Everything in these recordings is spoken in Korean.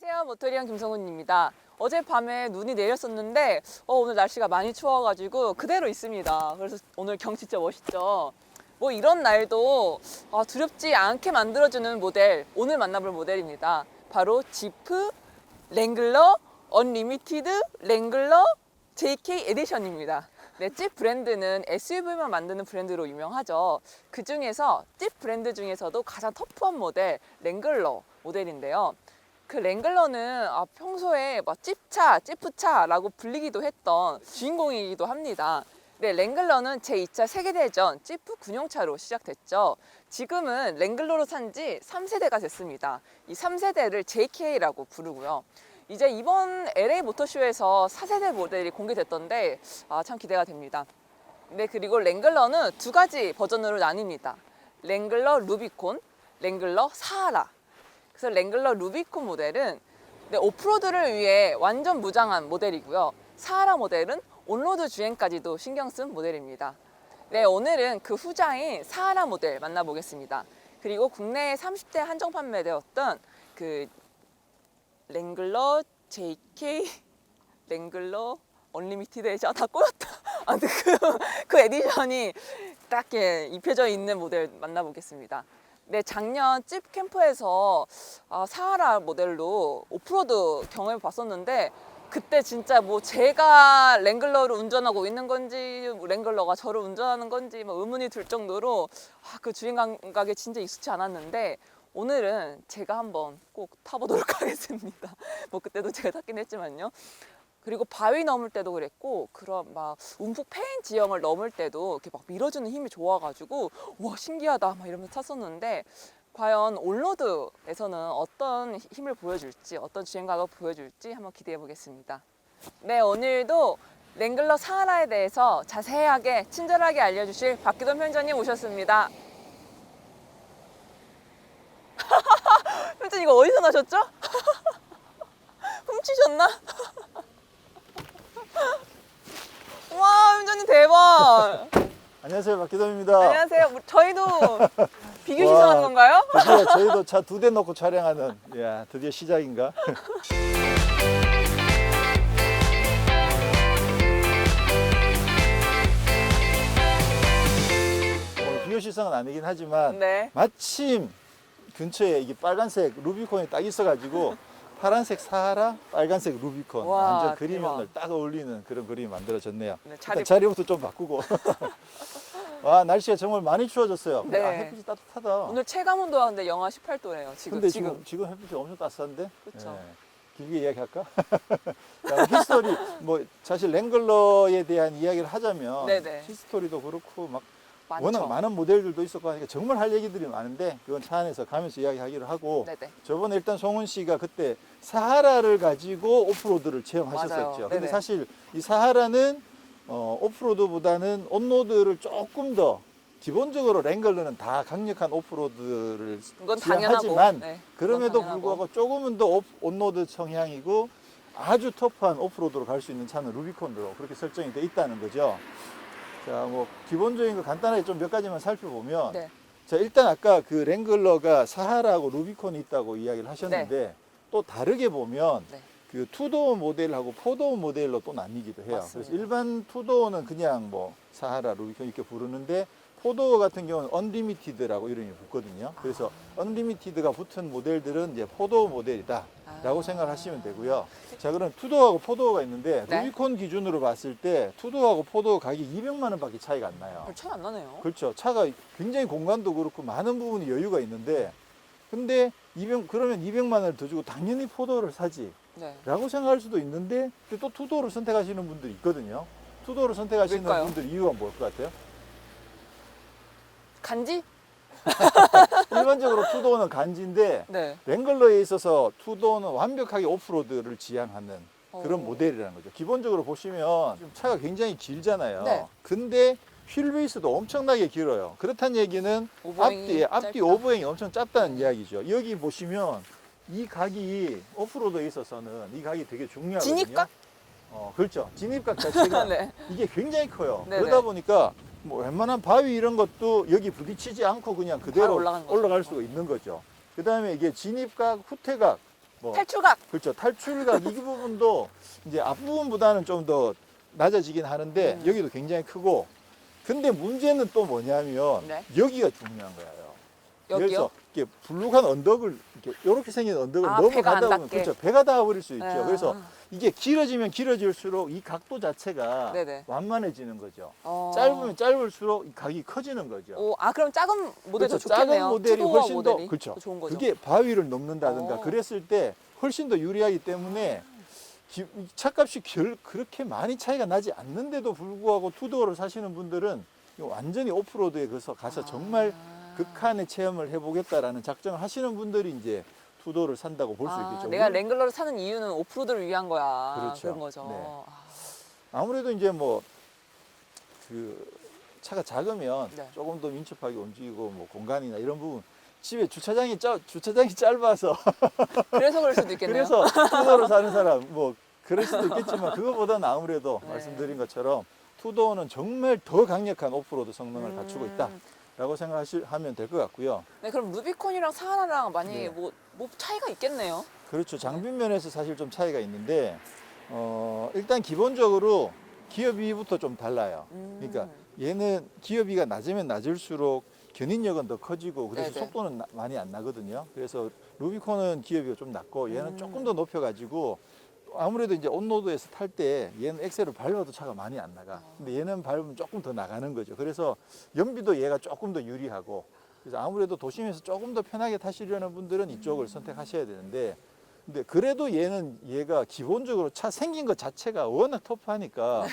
안녕하세요. 모토리언 김성훈입니다. 어젯밤에 눈이 내렸었는데 오늘 날씨가 많이 추워가지고 그대로 있습니다. 그래서 오늘 경치 진짜 멋있죠. 뭐 이런 날도 두렵지 않게 만들어주는 모델, 오늘 만나볼 모델입니다. 바로 지프 랭글러 언리미티드 랭글러 JK 에디션입니다. 네, 찝 브랜드는 SUV만 만드는 브랜드로 유명하죠. 그 중에서 찝 브랜드 중에서도 가장 터프한 모델 랭글러 모델인데요. 그 랭글러는 평소에 막 찝차, 찌프차라고 불리기도 했던 주인공이기도 합니다. 네, 랭글러는 제2차 세계대전 찌프 군용차로 시작됐죠. 지금은 랭글러로 산 지 3세대가 됐습니다. 이 3세대를 JK라고 부르고요. 이제 이번 LA 모터쇼에서 4세대 모델이 공개됐던데 참 기대가 됩니다. 네, 그리고 랭글러는 두 가지 버전으로 나뉩니다. 랭글러 루비콘, 랭글러 사하라. 그래서 랭글러 루비콘 모델은 오프로드를 위해 완전 무장한 모델이고요. 사하라 모델은 온로드 주행까지도 신경 쓴 모델입니다. 네, 오늘은 그 후자인 사하라 모델 만나보겠습니다. 그리고 국내에 30대 한정 판매되었던 그 랭글러 JK 랭글러 언리미티드 에디션 다 꼬였다. 아무튼 그 에디션이 딱 이렇게 입혀져 있는 모델 만나보겠습니다. 네, 작년 찝 캠프에서 사하라 모델로 오프로드 경험해 봤었는데 그때 진짜 뭐 제가 랭글러를 운전하고 있는 건지 랭글러가 저를 운전하는 건지 뭐 의문이 들 정도로 그 주행 감각에 진짜 익숙치 않았는데 오늘은 제가 한번 꼭 타보도록 하겠습니다. 뭐 그때도 제가 탔긴 했지만요. 그리고 바위 넘을 때도 그랬고 그런 막 움푹 패인 지형을 넘을 때도 이렇게 막 밀어주는 힘이 좋아가지고 와 신기하다 막 이러면서 탔었는데 과연 온로드에서는 어떤 힘을 보여줄지 어떤 주행각을 보여줄지 한번 기대해 보겠습니다. 네, 오늘도 랭글러 사하라에 대해서 자세하게 친절하게 알려주실 박기돈 편집장님 오셨습니다. 편집장님 이거 어디서 나셨죠? 훔치셨나? 와, 편집장님 대박. 안녕하세요, 박기dom입니다. 안녕하세요. 저희도 비교 시청하는 건가요? 드디어 저희도 차 2대 놓고 촬영하는, 이야, 드디어 시작인가? 오늘 비교 시청은 아니긴 하지만 네. 마침 근처에 이게 빨간색 루비콘이 딱 있어가지고 파란색 사하라, 빨간색 루비콘 와, 완전 그림이 대박. 오늘 딱 어울리는 그런 그림이 만들어졌네요. 네, 일단 자리부터 좀 바꾸고. 와, 날씨가 정말 많이 추워졌어요. 네. 햇빛이 따뜻하다. 오늘 체감 온도가 근데 영하 18도래요. 근데 지금 햇빛이 엄청 따뜻한데? 그렇죠. 길게 이야기할까? 히스토리, 뭐 사실 랭글러에 대한 이야기를 하자면 네네. 히스토리도 그렇고 막 많죠. 워낙 많은 모델들도 있었고 하니까 정말 할 얘기들이 많은데 그건 차 안에서 가면서 이야기하기로 하고 네네. 저번에 일단 송은 씨가 그때 사하라를 가지고 오프로드를 체험하셨었죠. 맞아요. 근데 네네. 사실 이 사하라는 오프로드보다는 온로드를 조금 더 기본적으로 랭글러는 다 강력한 오프로드를 그건 당연하고. 지향하지만 네, 그럼에도 그건 당연하고. 불구하고 조금은 더 온로드 성향이고 아주 터프한 오프로드로 갈 수 있는 차는 루비콘으로 그렇게 설정이 돼 있다는 거죠. 자, 뭐 기본적인 거 간단하게 좀 몇 가지만 살펴보면 네. 자, 일단 아까 그 랭글러가 사하라하고 루비콘이 있다고 이야기를 하셨는데 또 다르게 보면 네. 그 투도어 모델하고 포도어 모델로 또 나뉘기도 해요. 맞습니다. 그래서 일반 투도어는 그냥 뭐 사하라, 루비콘 이렇게 부르는데 포도어 같은 경우는 언리미티드라고 이름이 붙거든요. 그래서 언리미티드가 붙은 모델들은 이제 포도어 모델이다라고 생각하시면 되고요. 자, 그럼 투도어하고 포도어가 있는데 네. 루비콘 기준으로 봤을 때 투도어하고 포도어 가격이 200만 원밖에 차이가 안 나요. 별 차이 안 나네요. 그렇죠. 차가 굉장히 공간도 그렇고 많은 부분이 여유가 있는데 근데 그러면 200만 원을 더 주고 당연히 포도어를 사지 네. 라고 생각할 수도 있는데 또 투도어를 선택하시는 분들이 있거든요. 투도어를 선택하시는 왜일까요? 분들 이유가 뭘 것 같아요? 간지? 일반적으로 투도어는 간지인데 네. 랭글러에 있어서 투도어는 완벽하게 오프로드를 지향하는 그런 어. 모델이라는 거죠. 기본적으로 보시면 차가 굉장히 길잖아요. 네. 근데 휠 베이스도 엄청나게 길어요. 그렇다는 얘기는 오버행이 앞뒤 짧다. 오버행이 엄청 짧다는 이야기죠. 여기 보시면 이 각이 오프로드에 있어서는 이 각이 되게 중요하거든요. 진입각? 그렇죠. 진입각 자체가 네. 이게 굉장히 커요. 네네. 그러다 보니까 뭐 웬만한 바위 이런 것도 여기 부딪히지 않고 그냥 그대로 올라가는 거죠. 올라갈 수가 있는 거죠. 그 다음에 이게 진입각, 후퇴각 뭐 탈출각. 그렇죠. 탈출각 이 부분도 이제 앞부분보다는 좀 더 낮아지긴 하는데 여기도 굉장히 크고 근데 문제는 또 뭐냐면 네. 여기가 중요한 거예요. 여기요? 그래서 이렇게 불룩한 언덕을 이렇게 생긴 언덕을 아, 배가 안 넘어가다 보면 닿게. 그렇죠. 배가 닿아버릴 수 있죠. 아. 그래서 이게 길어지면 길어질수록 이 각도 자체가 네네. 완만해지는 거죠. 어. 짧으면 짧을수록 이 각이 커지는 거죠. 오, 아 그럼 작은 모델도 그렇죠. 좋겠네요. 작은 모델이 투도어 훨씬 모델이 더 그렇죠. 좋은 거죠. 그게 바위를 넘는다든가 어. 그랬을 때 훨씬 더 유리하기 때문에 차값이 그렇게 많이 차이가 나지 않는데도 불구하고 투도어를 사시는 분들은 완전히 오프로드에 가서 정말 극한의 체험을 해보겠다라는 작정을 하시는 분들이 이제 투도어를 산다고 볼 수 있겠죠. 내가 랭글러를 사는 이유는 오프로드를 위한 거야. 그렇죠. 그런 거죠. 네. 아무래도 이제 뭐 그 차가 작으면 네. 조금 더 민첩하게 움직이고 뭐 공간이나 이런 부분 집에 주차장이 짧아서 그래서 그럴 수도 있겠네요. 그래서 투도어를 사는 사람 뭐 그럴 수도 있겠지만 그거보다는 아무래도 네. 말씀드린 것처럼 투도어는 정말 더 강력한 오프로드 성능을 갖추고 있다라고 생각하면 될 것 같고요. 네, 그럼 루비콘이랑 사하나랑 많이 네. 뭐 차이가 있겠네요. 그렇죠. 장비 면에서 사실 좀 차이가 있는데 일단 기본적으로 기어비부터 좀 달라요. 그러니까 얘는 기어비가 낮으면 낮을수록 견인력은 더 커지고 그래서 네네. 속도는 많이 안 나거든요. 그래서 루비콘은 기어비가 좀 낮고 얘는 조금 더 높여가지고 아무래도 이제 온로드에서 탈 때 얘는 엑셀을 밟아도 차가 많이 안 나가. 근데 얘는 밟으면 조금 더 나가는 거죠. 그래서 연비도 얘가 조금 더 유리하고 그래서 아무래도 도심에서 조금 더 편하게 타시려는 분들은 이쪽을 선택하셔야 되는데 근데 그래도 얘가 기본적으로 차 생긴 것 자체가 워낙 터프하니까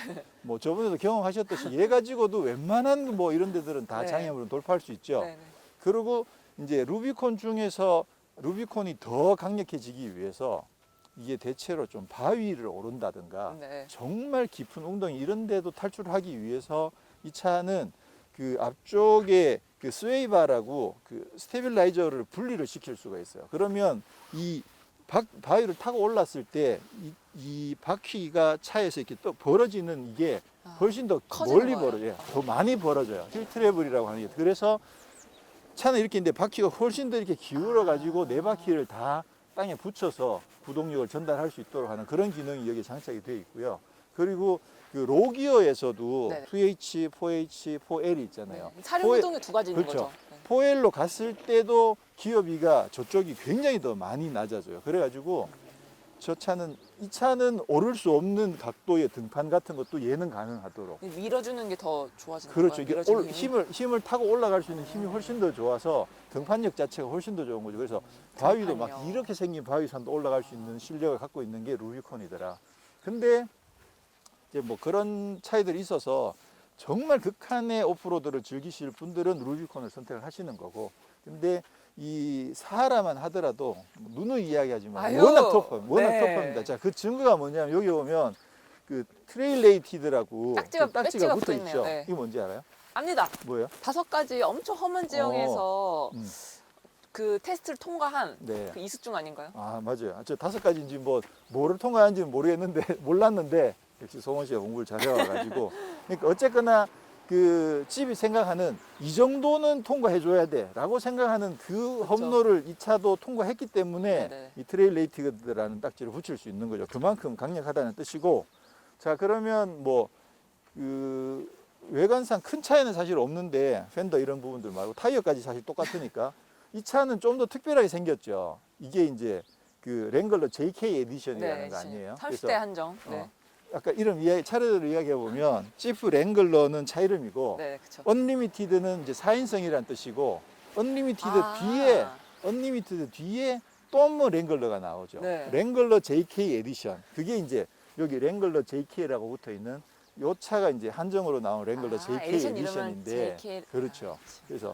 뭐 저번에도 경험하셨듯이 얘 가지고도 웬만한 뭐 이런 데들은 다 네. 장애물은 돌파할 수 있죠. 네네. 그리고 이제 루비콘 중에서 루비콘이 더 강력해지기 위해서 이게 대체로 좀 바위를 오른다든가 네. 정말 깊은 웅덩이 이런 데도 탈출하기 위해서 이 차는 그 앞쪽에 그 스웨이바라고 그 스테빌라이저를 분리를 시킬 수가 있어요. 그러면 이 바위를 타고 올랐을 때 이 바퀴가 차에서 이렇게 또 벌어지는 이게 훨씬 더 커지는 멀리 거예요. 벌어져요. 더 많이 벌어져요. 힐 트래블이라고 하는 게. 그래서 차는 이렇게 있는데 바퀴가 훨씬 더 이렇게 기울어 가지고 네 바퀴를 다 땅에 붙여서 구동력을 전달할 수 있도록 하는 그런 기능이 여기에 장착이 되어 있고요. 그리고 그 로기어에서도 네. 2H, 4H, 4L 있잖아요. 네. 차량 구동이 두 가지 있는 그렇죠. 거죠. 네. 4L로 갔을 때도 기어비가 저쪽이 굉장히 더 많이 낮아져요. 그래가지고 이 차는 오를 수 없는 각도의 등판 같은 것도 얘는 가능하도록. 밀어주는 게 더 좋아지는 그렇죠. 거예요. 이게 밀어주는 힘이. 힘을 타고 올라갈 수 있는 힘이 훨씬 더 좋아서 등판력 자체가 훨씬 더 좋은 거죠. 그래서 바위도 막 등판력. 이렇게 생긴 바위산도 올라갈 수 있는 실력을 갖고 있는 게 루비콘이더라. 근데 이제 뭐 그런 차이들이 있어서 정말 극한의 오프로드를 즐기실 분들은 루비콘을 선택을 하시는 거고. 근데 이 사하라만 하더라도 누누이 이야기하지만 아유, 워낙 워낙 네. 터프입니다. 자, 그 증거가 뭐냐면 여기 오면 그 트레일레이티드라고 딱지가 딱지가 붙어 붙어있네요. 있죠. 네. 이게 뭔지 알아요? 압니다. 뭐예요? 5가지 엄청 험한 지형에서 음. 그 테스트를 통과한 네. 그 이숙중 아닌가요? 아, 맞아요. 저 5가지인지 뭐를 통과한지는 모르겠는데 몰랐는데 역시 송원 씨가 공부를 잘 해와가지고 그러니까 어쨌거나 그 집이 생각하는 이 정도는 통과해줘야 돼라고 생각하는 그 그렇죠. 험로를 이 차도 통과했기 때문에 네네. 이 트레일레이티드라는 딱지를 붙일 수 있는 거죠. 그만큼 강력하다는 뜻이고 자 그러면 뭐 그 외관상 큰 차에는 사실 없는데 펜더 이런 부분들 말고 타이어까지 사실 똑같으니까 이 차는 좀 더 특별하게 생겼죠. 이게 이제 그 랭글러 JK 에디션이라는 거 아니에요? 30대 한정. 네. 아까 이름 차례대로 이야기해 보면 지프 랭글러는 차 이름이고 네, 그렇죠. 언리미티드는 이제 4인승이라는 뜻이고 언리미티드 뒤에 또 한 번 랭글러가 나오죠. 네. 랭글러 JK 에디션. 그게 이제 여기 랭글러 JK라고 붙어 있는 요 차가 이제 한정으로 나온 랭글러 JK 에디션 이름은 에디션인데 JK. 그렇죠. 그래서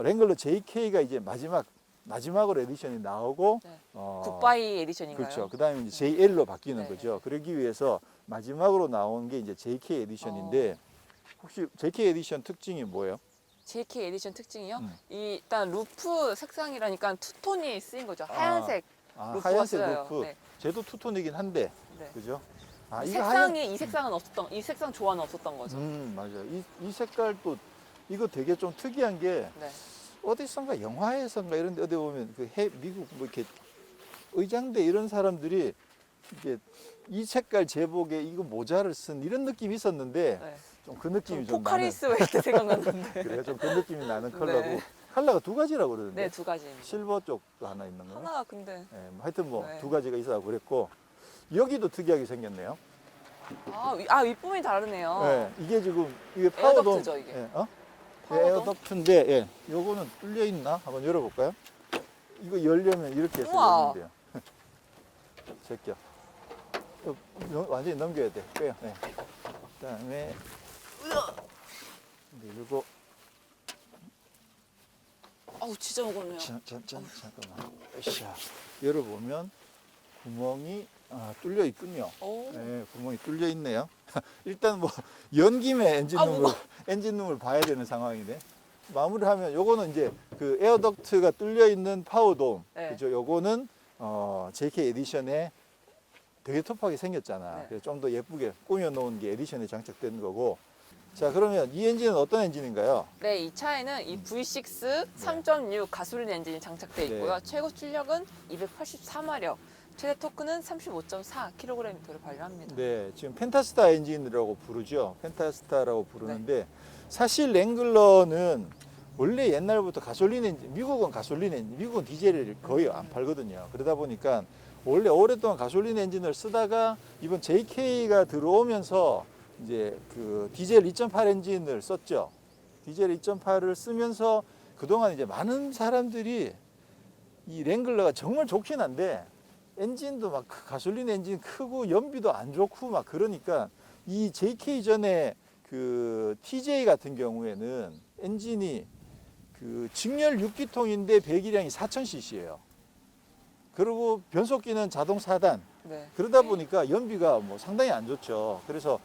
랭글러 JK가 이제 마지막으로 에디션이 나오고 네. 어, 굿바이 에디션인가요? 그렇죠. 그다음에 이제 JL로 바뀌는 네. 거죠. 그러기 위해서 마지막으로 나온 게 이제 JK 에디션인데 혹시 JK 에디션 특징이 뭐예요? JK 에디션 특징이요? 음. 일단 루프 색상이라니까 투톤이 쓰인 거죠. 하얀색 루프가 하얀색 쓰여요. 루프. 네. 쟤도 투톤이긴 한데, 네. 그죠? 이 이거 색상이 이 색상은 없었던 이 색상 조화는 없었던 거죠. 맞아. 이 색깔도 이거 되게 좀 특이한 게 네. 어디선가 영화에선가 이런 데 어디 보면 그 미국 뭐 이렇게 의장대 이런 사람들이 이게 이 색깔 제복에 이거 모자를 쓴 이런 느낌이 있었는데 네. 좀 그 느낌이 좀 나는. 포카리스 웨이트 생각났는데. 그래요. 좀 그 느낌이 나는 컬러고 네. 컬러가 두 가지라고 그러는데 네, 두 가지입니다. 실버 쪽도 하나 있는 거예요. 하나가 근데 뭐 하여튼 뭐 네. 두 가지가 있어서 그랬고 여기도 특이하게 생겼네요. 윗부분이 다르네요. 네, 이게 지금 이게 파워돔 에어덕트죠, 이게. 파워돔? 에어덕트인데 예, 요거는 뚫려 있나? 한번 열어볼까요? 이거 열려면 이렇게 해서 우와. 열면 돼요. 제껴. 완전히 넘겨야 돼. 빼요. 네. 그다음에 밀고 아우, 진짜 무겁네요. 잠깐만. 으쌰. 열어보면 구멍이 뚫려 있군요. 오. 네, 구멍이 뚫려 있네요. 일단 뭐 연김에 엔진룸을 봐야 되는 상황이네. 마무리하면 요거는 이제 그 에어덕트가 뚫려 있는 파워돔. 네. 그죠? 요거는 JK 에디션에 되게 터프하게 생겼잖아. 네. 그래서 좀 더 예쁘게 꾸며 놓은 게 에디션에 장착된 거고. 자, 그러면 이 엔진은 어떤 엔진인가요? 네, 이 차에는 이 V6 3.6 가솔린 엔진이 장착되어 있고요. 네. 최고 출력은 284마력, 최대 토크는 35.4kgm를 발휘합니다. 네, 지금 펜타스타 엔진이라고 부르죠. 펜타스타라고 부르는데 사실 랭글러는 원래 옛날부터 가솔린 엔진, 미국은 가솔린 엔진, 미국은 디젤을 거의 안 팔거든요. 그러다 보니까 원래 오랫동안 가솔린 엔진을 쓰다가 이번 JK가 들어오면서 이제 그 디젤 2.8 엔진을 썼죠. 디젤 2.8을 쓰면서 그동안 이제 많은 사람들이 이 랭글러가 정말 좋긴 한데 엔진도 막 가솔린 엔진 크고 연비도 안 좋고 막 그러니까 이 JK 전에 그 TJ 같은 경우에는 엔진이 그 직렬 6기통인데 배기량이 4000cc예요. 그리고 변속기는 자동 4단. 네. 그러다 보니까 연비가 뭐 상당히 안 좋죠. 그래서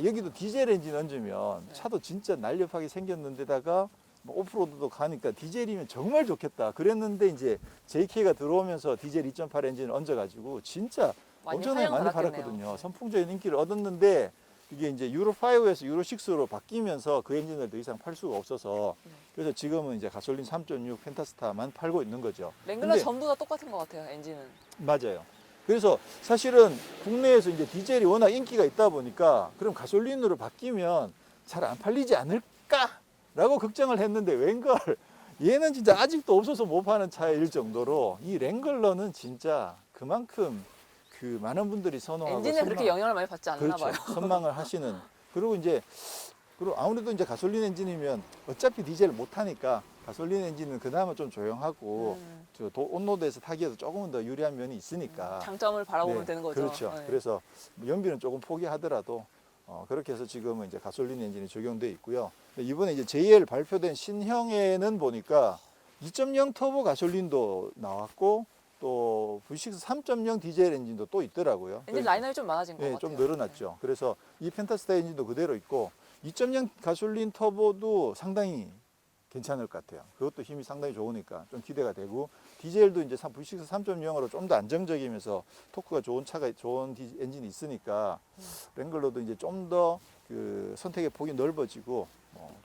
여기도 디젤 엔진 얹으면 차도 진짜 날렵하게 생겼는데다가 뭐 오프로드도 가니까 디젤이면 정말 좋겠다. 그랬는데 이제 JK가 들어오면서 디젤 2.8 엔진을 얹어가지고 진짜 엄청나게 많이 팔았거든요. 선풍적인 인기를 얻었는데 이게 이제 유로5에서 유로6로 바뀌면서 그 엔진을 더 이상 팔 수가 없어서 그래서 지금은 이제 가솔린 3.6 펜타스타만 팔고 있는 거죠. 랭글러 근데 전부 다 똑같은 것 같아요, 엔진은. 맞아요. 그래서 사실은 국내에서 이제 디젤이 워낙 인기가 있다 보니까 그럼 가솔린으로 바뀌면 잘 안 팔리지 않을까라고 걱정을 했는데 웬걸 얘는 진짜 아직도 없어서 못 파는 차일 정도로 이 랭글러는 진짜 그만큼 그 많은 분들이 선호하고 엔진에 그렇게 영향을 많이 받지 않나 그렇죠. 봐요. 선망을 하시는. 그리고 아무래도 이제 가솔린 엔진이면 어차피 디젤을 못 타니까 가솔린 엔진은 그나마 좀 조용하고 온로드에서 타기에도 조금은 더 유리한 면이 있으니까. 장점을 바라보면 네, 되는 거죠. 그렇죠. 네. 그래서 연비는 조금 포기하더라도 그렇게 해서 지금은 이제 가솔린 엔진이 적용되어 있고요. 근데 이번에 이제 JL 발표된 신형에는 보니까 2.0 터보 가솔린도 나왔고 또 V6 3.0 디젤 엔진도 또 있더라고요. 엔진 라인업이 좀 많아진 것 네, 같아요. 좀 늘어났죠. 그래서 이 펜타스타 엔진도 그대로 있고 2.0 가솔린 터보도 상당히 괜찮을 것 같아요. 그것도 힘이 상당히 좋으니까 좀 기대가 되고 디젤도 이제 V6 3.0으로 좀 더 안정적이면서 토크가 좋은 엔진이 있으니까 랭글러도 이제 좀 더 그 선택의 폭이 넓어지고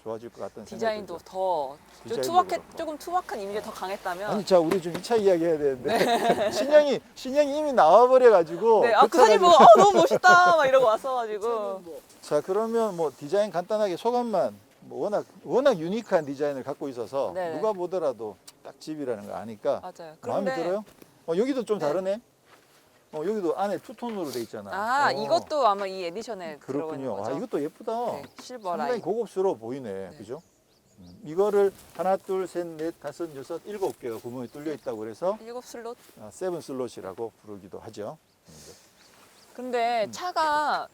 좋아질 것 같다는 디자인도 생각이 들죠. 더 디자인도 조금 투박한 이미지가 더 강했다면. 아니, 자, 우리 좀 2차 이야기 해야 되는데 신형이 이미 나와버려가지고 네, 그 사진 보고 너무 멋있다 막 이러고 왔어가지고. 자, 그러면 뭐 디자인 간단하게 소감만 워낙 유니크한 디자인을 갖고 있어서 네네. 누가 보더라도 딱 집이라는 걸 아니까 맞아요. 마음에 들어요? 여기도 좀 다르네. 여기도 안에 투톤으로 돼 있잖아. 이것도 아마 이 에디션에 들어가 있는 그렇군요. 거죠. 이것도 예쁘다. 네, 실버 상당히 라인. 고급스러워 보이네. 그죠? 이거를 하나, 둘, 셋, 넷, 다섯, 여섯, 7개가 구멍이 뚫려 있다고 그래서 7 슬롯. 세븐 슬롯이라고 부르기도 하죠. 근데 차가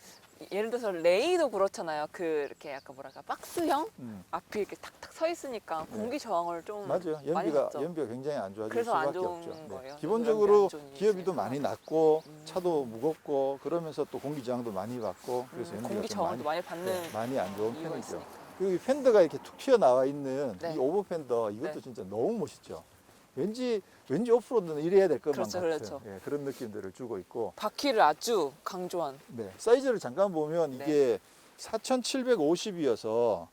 예를 들어서 레이도 그렇잖아요. 이렇게 약간 뭐랄까 박스형 앞이 이렇게 탁탁 서 있으니까 공기 저항을 좀 맞아요. 많이 받죠. 연비가 굉장히 안 좋아질 그래서 안 수밖에 좋은 없죠. 거예요. 기본적으로 연비 안 좋은 기어비도 이미지. 많이 낮고 차도 무겁고 그러면서 또 공기 저항도 많이 받고 그래서 연비가 공기 좀 저항도 많이 받는 많이 안 좋은 이유가 편이죠. 있으니까. 그리고 이 팬더가 이렇게 툭 튀어나와 있는 네. 이 오버 팬더 이것도 네. 진짜 너무 멋있죠. 왠지 오프로드는 이래야 될 것만 그렇죠, 같은 그렇죠. 그런 느낌들을 주고 있고 바퀴를 아주 강조한. 사이즈를 잠깐 보면 이게 4750이어서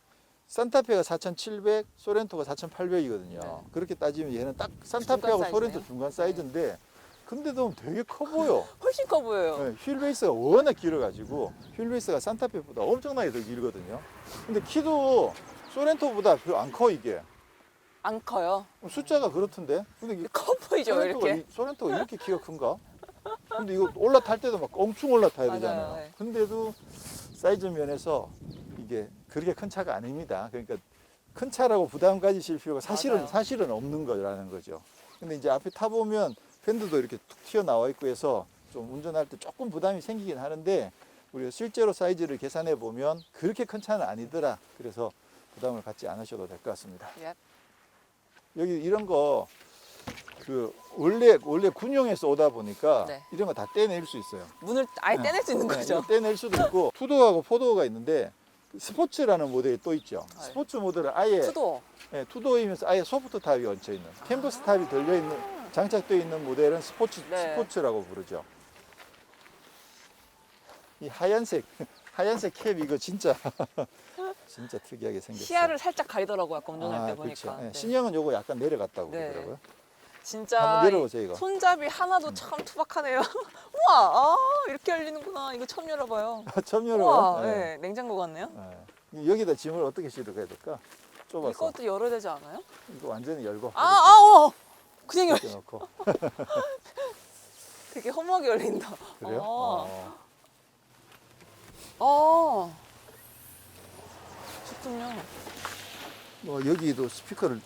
산타페가 4700, 소렌토가 4800이거든요. 네. 그렇게 따지면 얘는 딱 산타페하고 중간 소렌토 사이즈네요. 중간 사이즈인데 근데도 되게 커 보여. 훨씬 커 보여요. 네, 휠베이스가 워낙 길어가지고 휠베이스가 산타페보다 엄청나게 더 길거든요. 근데 키도 소렌토보다 별로 안 커 이게. 안 커요. 숫자가 그렇던데. 근데 이게 커 보이죠, 이렇게. 소렌토가 이렇게 키가 큰가? 근데 이거 올라탈 때도 막 엄청 올라타야 맞아요, 되잖아요. 네. 근데도 사이즈 면에서 이게 그렇게 큰 차가 아닙니다. 그러니까 큰 차라고 부담 가지실 필요가 맞아요. 사실은 없는 거라는 거죠. 근데 이제 앞에 타보면 팬들도 이렇게 툭 튀어나와 있고 해서 좀 운전할 때 조금 부담이 생기긴 하는데 우리가 실제로 사이즈를 계산해 보면 그렇게 큰 차는 아니더라. 그래서 부담을 갖지 않으셔도 될 것 같습니다. 예. 여기 이런 거 그 원래 군용에서 오다 보니까 네. 이런 거 다 떼낼 수 있어요. 문을 아예 네. 떼낼 수 있는 네, 거죠. 이거 떼낼 수도 있고 투도어하고 포도어가 있는데 스포츠라는 모델이 또 있죠. 네. 스포츠 모델은 아예 투도. 네, 투도어이면서 아예 소프트 탑이 얹혀 있는 캔버스 탑이 들려 있는 장착되어 있는 모델은 네. 스포츠라고 부르죠. 이 하얀색 캡 이거 진짜 진짜 특이하게 생겼어요. 시야를 살짝 가리더라고요, 아까 운전할 때 보니까. 그렇죠. 네, 네. 신형은 요거 약간 내려갔다고 네. 그러더라고요. 진짜 한번 내려보세요, 이거. 손잡이 하나도 참 투박하네요. 우와, 아, 이렇게 열리는구나. 이거 처음 열어봐요. 처음 우와, 열어요. 네. 냉장고 같네요. 네. 여기다 짐을 어떻게 실어야 될까? 좁아서. 이것도 열어야 되지 않아요? 이거 완전히 열고. 그냥 열. 이렇게 놓고. 되게 허무하게 열린다. 그래요? 좋군요. 뭐 여기도 스피커를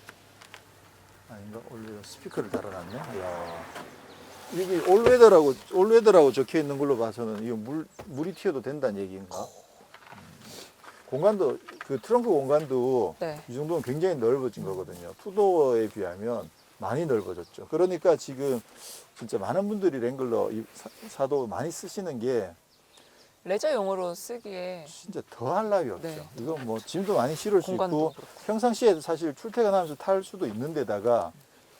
아닌가? 원래 스피커를 달아놨네. 이야. 여기 올웨더라고 적혀 있는 걸로 봐서는 이거 물이 튀어도 된다는 얘기인가? 공간도 그 트렁크 공간도 네. 이 정도면 굉장히 넓어진 거거든요. 투도어에 비하면 많이 넓어졌죠. 그러니까 지금 진짜 많은 분들이 랭글러 사도 많이 쓰시는 게 레저용으로 쓰기에 진짜 더할 나위 없죠. 네. 이건 뭐 짐도 많이 실을 수 공간도 있고 그렇고. 평상시에도 사실 출퇴근하면서 탈 수도 있는 데다가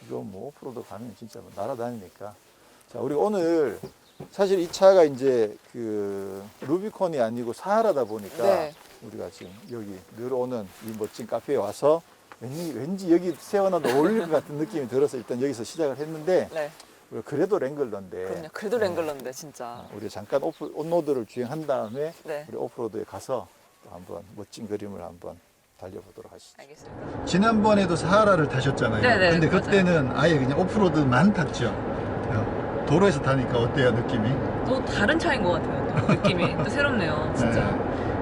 이건 뭐 오프로드 가면 진짜 뭐 날아다니니까. 자, 우리 오늘 사실 이 차가 이제 그 루비콘이 아니고 사하라다 보니까 네. 우리가 지금 여기 늘 오는 이 멋진 카페에 와서 왠지 여기 세워놔도 어울릴 것 같은 느낌이 들어서 일단 여기서 시작을 했는데 네. 우리가 그래도 랭글러인데 그럼요. 그래도 랭글러인데 진짜. 우리가 잠깐 온로드를 주행한 다음에 네. 우리 오프로드에 가서 또 한번 멋진 그림을 한번 달려보도록 하시죠. 알겠습니다. 지난번에도 사하라를 타셨잖아요. 네네, 근데 맞아요. 그때는 아예 그냥 오프로드만 탔죠. 도로에서 타니까 어때요, 느낌이? 또 다른 차인 것 같아요. 또 느낌이 또 새롭네요, 진짜.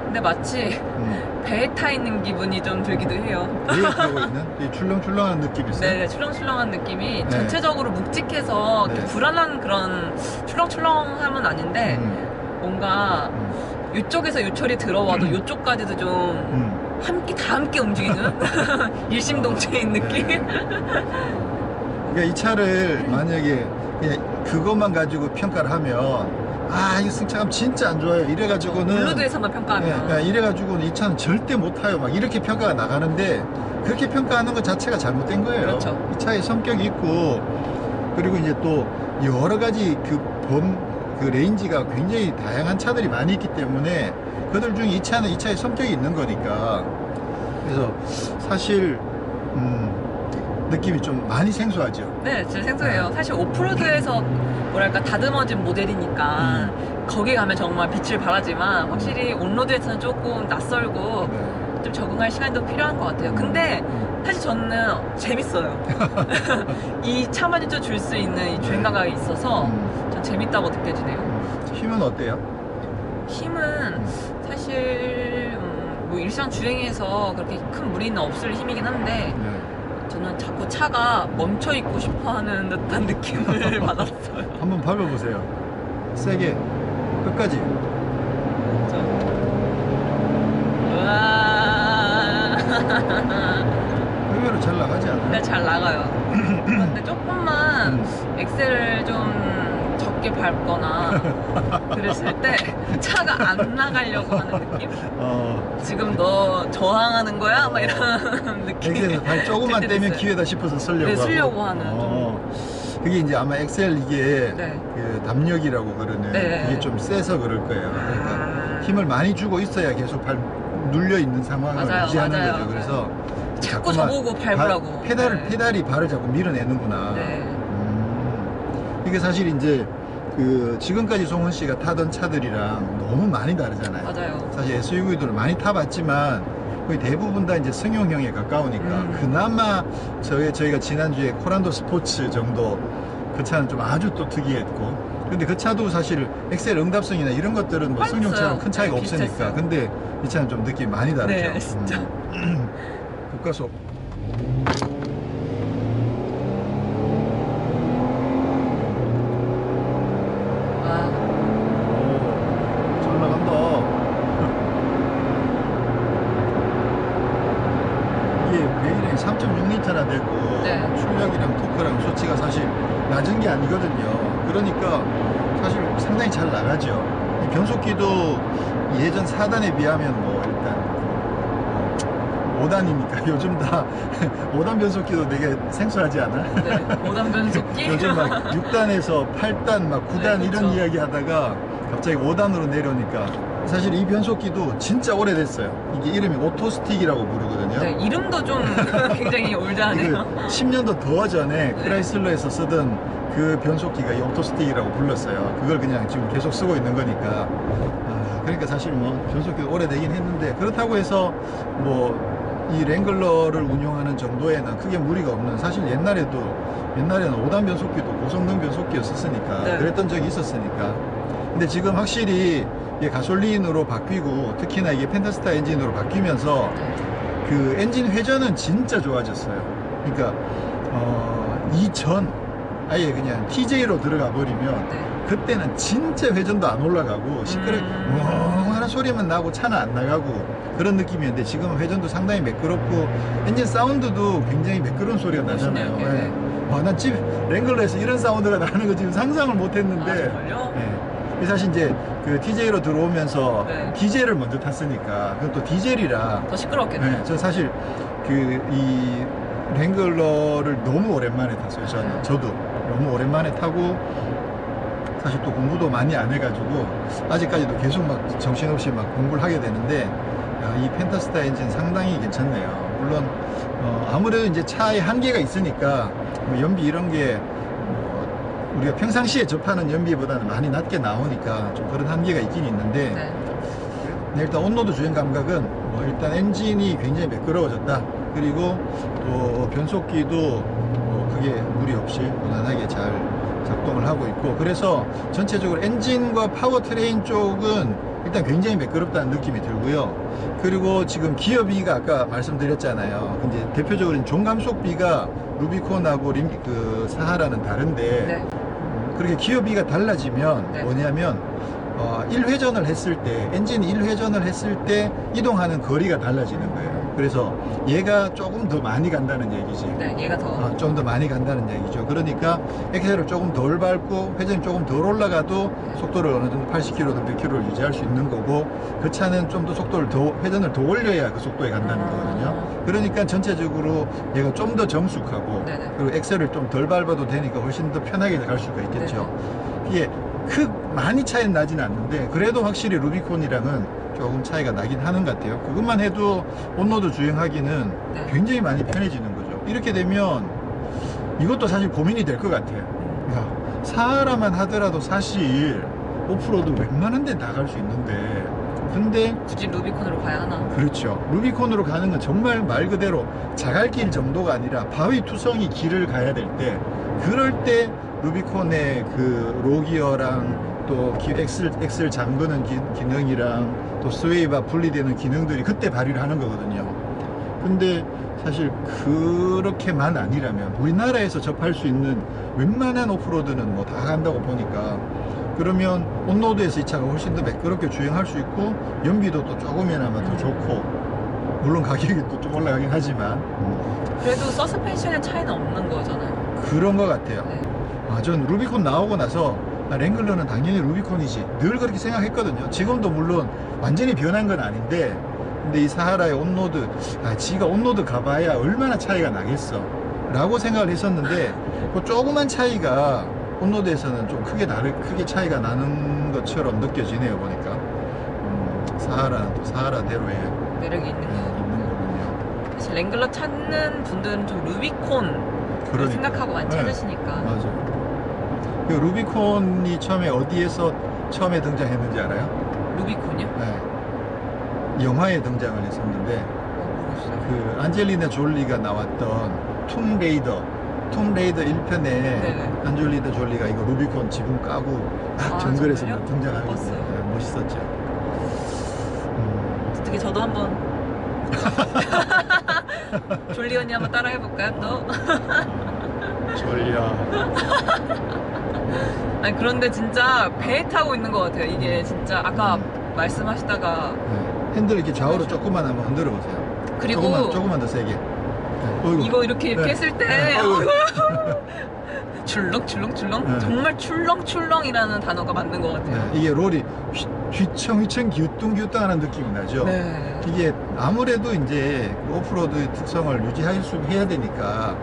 근데 마치 배에 타 있는 기분이 좀 들기도 해요. 위에 타고 있는 이 출렁출렁한 느낌이 있어요. 네, 출렁출렁한 느낌이 네. 전체적으로 묵직해서 네. 이렇게 불안한 그런 출렁출렁함은 아닌데 뭔가 이쪽에서 요철이 들어와도 이쪽까지도 좀 다 함께 움직이는 일심동체인 느낌. 그러니까 이 차를 만약에 그냥 그것만 가지고 평가를 하면 아, 이 승차감 진짜 안 좋아요. 이래가지고는 블루드에서만 평가하면. 이래가지고는 이 차는 절대 못 타요. 막 이렇게 평가가 나가는데 그렇게 평가하는 것 자체가 잘못된 거예요. 그렇죠. 이 차의 성격이 있고 그리고 이제 또 여러 가지 그 레인지가 굉장히 다양한 차들이 많이 있기 때문에 그들 중에 이 차는 이 차의 성격이 있는 거니까 그래서 사실 느낌이 좀 많이 생소하죠. 네, 진짜 생소해요. 사실 오프로드에서 뭐랄까 다듬어진 모델이니까 거기 가면 정말 빛을 발하지만 확실히 온로드에서는 조금 낯설고 네. 좀 적응할 시간도 필요한 것 같아요. 근데 사실 저는 재밌어요. 이 차만이 줄 수 있는 이 주행감이 있어서 전 재밌다고 느껴지네요. 힘은 어때요? 힘은 사실 뭐 일상 주행에서 그렇게 큰 무리는 없을 힘이긴 한데 네. 저는 자꾸 차가 멈춰 있고 싶어하는 듯한 느낌을 받았어요. 한번 밟아보세요. 세게 끝까지. 우와. 의외로 잘 나가지 않아요? 네, 잘 나가요. 근데 조금만 엑셀을 좀 적게 밟거나 그랬을 때 차가 안 나가려고 하는 느낌? 지금 너 저항하는 거야? 막 이런 느낌. 엑셀에서 발 조금만 들 때도 떼면 있어요. 기회다 싶어서 쓰려고 네, 하고. 쓰려고 하는 좀. 그게 이제 아마 엑셀 이게 네. 그 담력이라고 그러는 네. 이게 좀 세서 그럴 거예요. 그러니까 아. 힘을 많이 주고 있어야 계속 발 눌려 있는 상황을 맞아요, 유지하는 맞아요. 거죠. 그래서 자꾸 자꾸만 저보고 밟으라고. 페달이 발을 자꾸 밀어내는구나. 네. 이게 사실 이제 그 지금까지 송은 씨가 타던 차들이랑 너무 많이 다르잖아요. 맞아요. 사실 SUV들을 많이 타봤지만 거의 대부분 다 이제 승용형에 가까우니까 그나마 저희가 지난주에 코란도 스포츠 정도 그 차는 좀 아주 또 특이했고, 근데 그 차도 사실 엑셀 응답성이나 이런 것들은 뭐 승용차랑 큰 차이가 네, 없으니까. 비슷했어요. 근데 이 차는 좀 느낌이 많이 다르죠. 네, 진짜. 국가속. 와, 오, 잘 나간다. 이게 배기량이 3.6리터나 되고 네. 출력이랑 토크랑 수치가 사실 낮은 게 아니거든요. 그러니까 사실 상당히 잘 나가죠. 이 변속기도 예전 4단에 비하면 뭐 일단 5단이니까 요즘 다 5단 변속기도 되게 생소하지 않아? 네. 5단 변속기. 요즘 막 6단에서 8단, 막 9단 네, 이런 그렇죠. 이야기 하다가 갑자기 5단으로 내려오니까 사실 이 변속기도 진짜 오래됐어요. 이게 이름이 오토스틱이라고 부르거든요. 네, 이름도 좀 굉장히 올드하네요. 10년도 더 전에 크라이슬러에서 쓰던 그 변속기가 이 오토스틱이라고 불렀어요. 그걸 그냥 지금 계속 쓰고 있는 거니까. 그러니까 사실 뭐 변속기도 오래되긴 했는데, 그렇다고 해서 뭐 이 랭글러를 운용하는 정도에는 크게 무리가 없는, 사실 옛날에는 5단 변속기도 고성능 변속기였었으니까 네. 그랬던 적이 있었으니까. 근데 지금 확실히 이게 가솔린으로 바뀌고 특히나 이게 펜타스타 엔진으로 바뀌면서 그 엔진 회전은 진짜 좋아졌어요. 그러니까 이전 아예 그냥 TJ로 들어가 버리면 네. 그때는 진짜 회전도 안 올라가고 멍하는 소리만 나고 차는 안 나가고 그런 느낌이었는데, 지금은 회전도 상당히 매끄럽고 엔진 사운드도 굉장히 매끄러운 소리가 나잖아요. 멋있네요. 네. 난 집 랭글러에서 이런 사운드가 나는 거 지금 상상을 못 했는데. 아, 정말요? 네. 사실 이제 그 TJ로 들어오면서 네. 디젤을 먼저 탔으니까 그건 또 디젤이라. 더 시끄럽겠네요. 네, 저 사실 그 이 랭글러를 너무 오랜만에 탔어요. 저도 너무 오랜만에 타고 사실 또 공부도 많이 안 해가지고 아직까지도 계속 막 정신없이 막 공부를 하게 되는데, 야, 이 펜타스타 엔진 상당히 괜찮네요. 물론 아무래도 이제 차에 한계가 있으니까 뭐 연비 이런 게 우리가 평상시에 접하는 연비보다는 많이 낮게 나오니까 좀 그런 한계가 있긴 있는데, 네. 일단 온로드 주행 감각은 뭐 일단 엔진이 굉장히 매끄러워졌다. 그리고 또 변속기도 크게 무리 없이 무난하게 잘 작동을 하고 있고, 그래서 전체적으로 엔진과 파워트레인 쪽은 일단 굉장히 매끄럽다는 느낌이 들고요. 그리고 지금 기어비가 아까 말씀드렸잖아요. 근데 대표적으로 종감속비가 루비콘하고 그 사하라는 다른데, 네. 그렇게 기어비가 달라지면 네. 뭐냐면 1회전을 했을 때, 엔진이 1회전을 했을 때 이동하는 거리가 달라지는 거예요. 그래서 얘가 조금 더 많이 간다는 얘기지. 네, 얘가 더. 좀 더 많이 간다는 얘기죠. 그러니까 엑셀을 조금 덜 밟고 회전이 조금 덜 올라가도 속도를 어느 정도 80km든 100km를 유지할 수 있는 거고, 그 차는 좀 더 속도를 회전을 더 올려야 그 속도에 간다는 거거든요. 그러니까 전체적으로 얘가 좀 더 정숙하고, 네네. 그리고 엑셀을 좀 덜 밟아도 되니까 훨씬 더 편하게 갈 수가 있겠죠. 이게 많이 차이는 나진 않는데, 그래도 확실히 루비콘이랑은 조금 차이가 나긴 하는 것 같아요. 그것만 해도 온로드 주행하기는 네. 굉장히 많이 편해지는 거죠. 이렇게 되면 이것도 사실 고민이 될 것 같아요. 야, 사하라만 하더라도 사실 오프로드 웬만한 데 나갈 수 있는데, 근데 굳이 루비콘으로 가야 하나? 그렇죠. 루비콘으로 가는 건 정말 말 그대로 자갈길 정도가 아니라 바위 투성이 길을 가야 될 때, 그럴 때 루비콘의 그 로기어랑 또 엑셀 잠그는 기능이랑 또 스웨이바 분리되는 기능들이 그때 발휘를 하는 거거든요. 근데 사실 그렇게만 아니라면 우리나라에서 접할 수 있는 웬만한 오프로드는 뭐 다 간다고 보니까, 그러면 온로드에서 이 차가 훨씬 더 매끄럽게 주행할 수 있고, 연비도 또 조금이나마 더 좋고, 물론 가격이 또 좀 올라가긴 하지만 그래도 서스펜션의 차이는 없는 거잖아요. 그런 것 같아요. 네. 전 루비콘 나오고 나서 랭글러는 당연히 루비콘이지 늘 그렇게 생각했거든요. 지금도 물론 완전히 변한 건 아닌데, 근데 이 사하라의 온로드, 지가 온로드 가봐야 얼마나 차이가 나겠어 라고 생각을 했었는데, 그 조그만 차이가 온로드에서는 좀 크게 차이가 나는 것처럼 느껴지네요. 보니까 사하라는 또 사하라대로의 매력이 있는 거. 있는 거군요. 사실 랭글러 찾는 분들은 좀 루비콘 그러니까. 생각하고 많이 네. 찾으시니까. 맞아요. 그 루비콘이 처음에 어디에서 처음에 등장했는지 알아요? 루비콘이요? 네. 영화에 등장을 했었는데 모르겠어요. 그 안젤리나 졸리가 나왔던 툼레이더 1편에 네네. 안젤리나 졸리가 이거 루비콘 지붕 까고 딱 아, 정글에서 정말요? 등장하고 못 봤어요. 네, 멋있었죠. 어떻게 저도 한번 졸리 언니 한번 따라 해볼까요 또? 졸려. 아니 그런데 진짜 배 타고 있는 것 같아요. 이게 진짜 아까 말씀하시다가 네. 핸들 이렇게 좌우로 조금만 한번 흔들어 보세요. 그리고 조금만 더 세게. 네. 어이구. 이거 이렇게 네. 했을 때 네. 어이구. 출렁출렁출렁 네. 정말 출렁출렁이라는 단어가 맞는 것 같아요. 네. 이게 롤이 휘청휘청 기우뚱기우뚱하는 느낌이 나죠. 네. 이게 아무래도 이제 오프로드 특성을 해야 되니까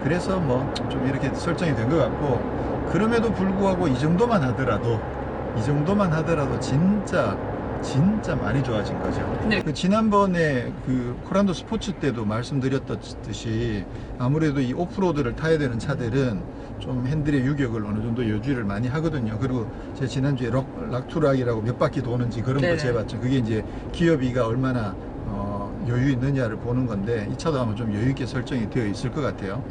그래서 뭐 좀 이렇게 설정이 된 것 같고, 그럼에도 불구하고 이 정도만 하더라도 진짜 많이 좋아진 거죠. 네. 그 지난번에 그 코란도 스포츠 때도 말씀드렸듯이 아무래도 이 오프로드를 타야 되는 차들은 좀 핸들의 유격을 어느 정도 요주를 많이 하거든요. 그리고 제가 지난주에 락투락이라고 몇 바퀴 도는지 그런 거 네네. 재봤죠. 그게 이제 기어비가 얼마나 여유 있느냐를 보는 건데, 이 차도 아마 좀 여유 있게 설정이 되어 있을 것 같아요.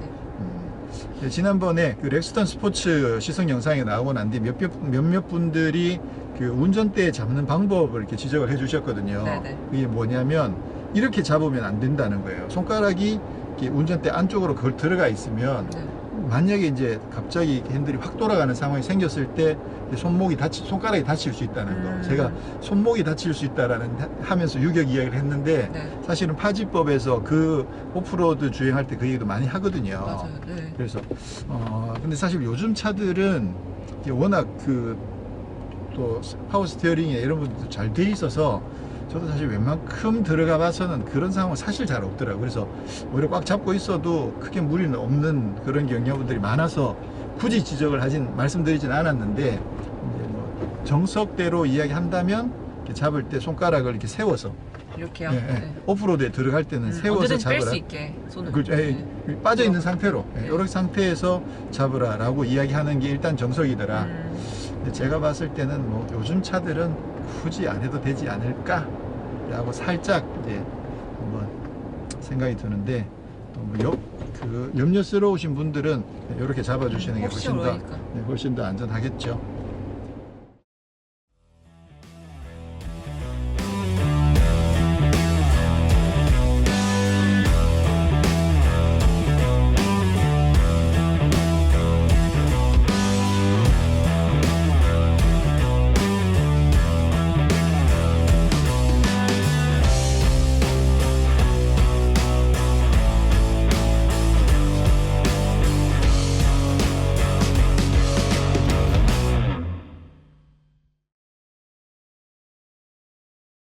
네, 지난번에 그 렉스턴 스포츠 시승 영상에 나오고 난 뒤 몇몇 분들이 그 운전대에 잡는 방법을 이렇게 지적을 해 주셨거든요. 네네. 그게 뭐냐면 이렇게 잡으면 안 된다는 거예요. 손가락이 이렇게 운전대 안쪽으로 그걸 들어가 있으면 네. 만약에 이제 갑자기 핸들이 확 돌아가는 상황이 생겼을 때 손가락이 다칠 수 있다는 거. 제가 손목이 다칠 수 있다라는 하면서 유격 이야기를 했는데, 네. 사실은 파지법에서 그 오프로드 주행할 때 그 얘기도 많이 하거든요. 맞아요. 네. 그래서 근데 사실 요즘 차들은 이게 워낙 또 파워 스티어링에 이런 부분도 잘 돼 있어서 저도 사실 웬만큼 들어가 봐서는 그런 상황은 사실 잘 없더라고요. 그래서 오히려 꽉 잡고 있어도 크게 무리는 없는 그런 경영분들이 많아서 굳이 지적을 말씀드리진 않았는데, 이제 뭐 정석대로 이야기한다면 이렇게 잡을 때 손가락을 이렇게 세워서, 이렇게요. 예, 예. 네. 오프로드에 들어갈 때는 세워서 언제든지 뺄 잡으라. 수 있게 손을. 그렇죠. 네. 빠져 있는 상태로, 네. 이런 상태에서 잡으라라고 이야기하는 게 일단 정석이더라. 근데 제가 봤을 때는 뭐 요즘 차들은 굳이 안 해도 되지 않을까라고 살짝 이제 한번 생각이 드는데, 그 염려스러우신 분들은 이렇게 잡아주시는 게 혹시 훨씬 더 모르니까. 훨씬 더 안전하겠죠.